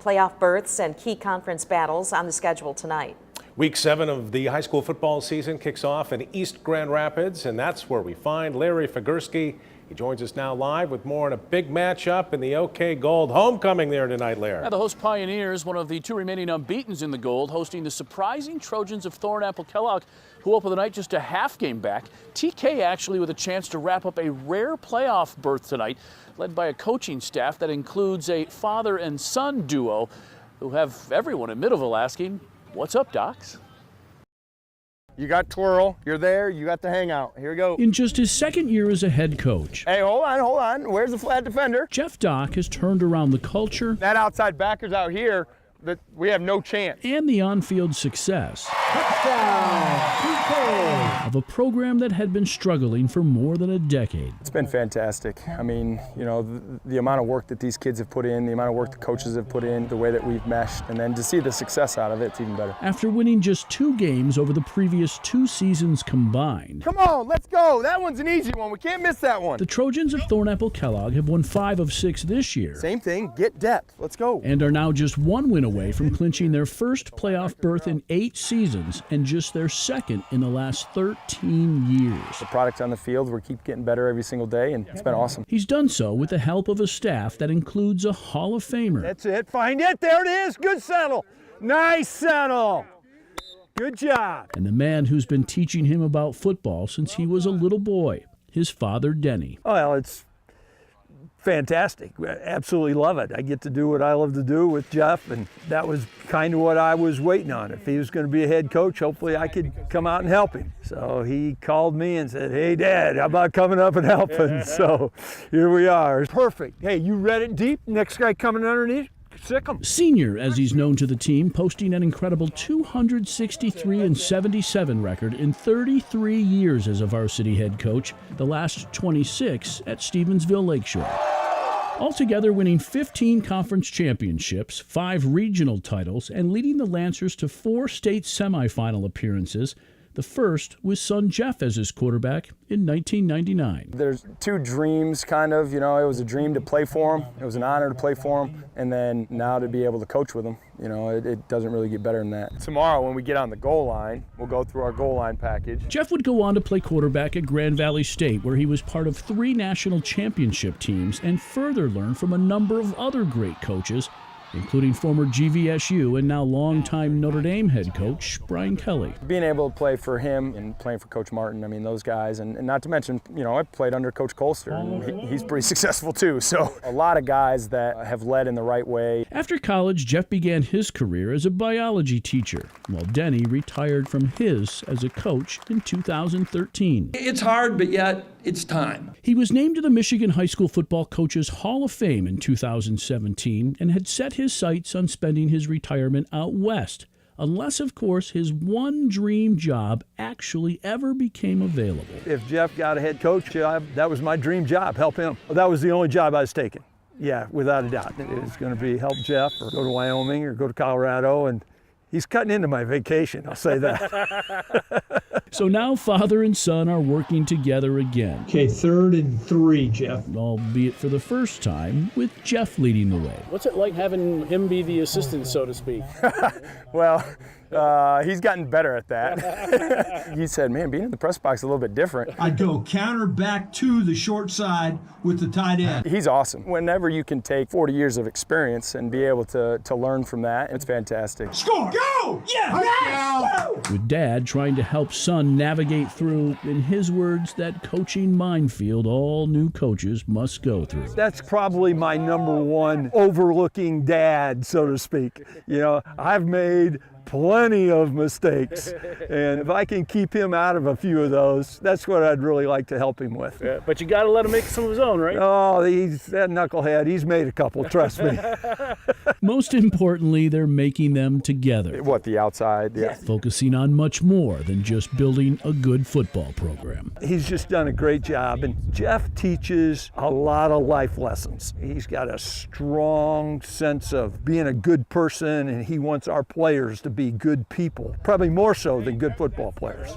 Playoff berths and key conference battles on the schedule tonight. Week 7 of the high school football season kicks off in East Grand Rapids, and that's where we find Larry Figurski. He joins us now live with more on a big matchup in the OK Gold homecoming there tonight, Larry. Yeah, the host Pioneers, one of the 2 remaining unbeatens in the Gold, hosting the surprising Trojans of Thornapple Kellogg, who opened the night just a half game back. TK actually with a chance to wrap up a rare playoff berth tonight, led by a coaching staff that includes a father and son duo who have everyone in Middleville asking, "What's up, Docs?" You got twirl, you're there, you got the hangout. Here we go. In just his second year as a head coach. Hey, hold on. Where's the flat defender? Jeff Dock has turned around the culture. That outside backer's out here, that we have no chance. And the on-field success. Of a program that had been struggling for more than a decade. It's been fantastic. I mean, you know, the amount of work that these kids have put in, the amount of work the coaches have put in, the way that we've meshed, and then to see the success out of it, it's even better. After winning just 2 games over the previous 2 seasons combined. Come on, let's go. That one's an easy one. We can't miss that one. The Trojans of Thornapple Kellogg have won 5 of 6 this year. Same thing, get depth. Let's go. And are now just 1 win away from clinching their first playoff berth in 8 seasons and just their second in the last 13 years. The product on the field, we keep getting better every single day, and it's been awesome. He's done so with the help of a staff that includes a Hall of Famer. That's it. Find it. There it is. Good settle. Nice settle. Good job. And the man who's been teaching him about football since he was a little boy, his father, Denny. Well, it's fantastic. I absolutely love it. I get to do what I love to do with Jeff, and that was kind of what I was waiting on. If he was going to be a head coach, hopefully I could come out and help him. So he called me and said, "Hey, Dad, how about coming up and helping?" So here we are. Perfect. Hey, you read it deep. Next guy coming underneath, sick him. Senior, as he's known to the team, posting an incredible 263-77 record in 33 years as a varsity head coach, the last 26 at Stevensville Lakeshore. Altogether winning 15 conference championships, 5 regional titles, and leading the Lancers to 4 state semifinal appearances, the first with son Jeff as his quarterback in 1999. There's 2 dreams, kind of. You know, it was a dream to play for him. It was an honor to play for him. And then now to be able to coach with him, you know, it doesn't really get better than that. Tomorrow when we get on the goal line, we'll go through our goal line package. Jeff would go on to play quarterback at Grand Valley State, where he was part of 3 national championship teams and further learned from a number of other great coaches, including former GVSU and now longtime Notre Dame head coach Brian Kelly. Being able to play for him and playing for Coach Martin, I mean, those guys, and not to mention, you know, I played under Coach Colster, and he's pretty successful too, so a lot of guys that have led in the right way. After college, Jeff began his career as a biology teacher, while Denny retired from his as a coach in 2013. It's hard, but yet it's time. He was named to the Michigan High School Football Coaches Hall of Fame in 2017 and had set his sights on spending his retirement out west, unless, of course, his one dream job actually ever became available. If Jeff got a head coach job, that was my dream job, help him. That was the only job I was taking. Yeah, without a doubt. It was going to be help Jeff or go to Wyoming or go to Colorado, and he's cutting into my vacation, I'll say that. So now father and son are working together again. Okay, 3rd and 3, Jeff. Albeit for the first time, with Jeff leading the way. What's it like having him be the assistant, so to speak? Well, he's gotten better at that. He said, man, being in the press box is a little bit different. I'd go counter back to the short side with the tight end. He's awesome. Whenever you can take 40 years of experience and be able to learn from that, it's fantastic. Score! Go! Yes! With Dad trying to help son navigate through, in his words, that coaching minefield all new coaches must go through. That's probably my number one overlooking dad, so to speak. You know, I've made plenty of mistakes, and if I can keep him out of a few of those, that's what I'd really like to help him with. Yeah, but you got to let him make some of his own, right? Oh, he's that knucklehead. He's made a couple, trust me. Most importantly, they're making them together. What, the outside? Yeah. Focusing on much more than just building a good football program. He's just done a great job, and Jeff teaches a lot of life lessons. He's got a strong sense of being a good person, and he wants our players to be good people, probably more so than good football players.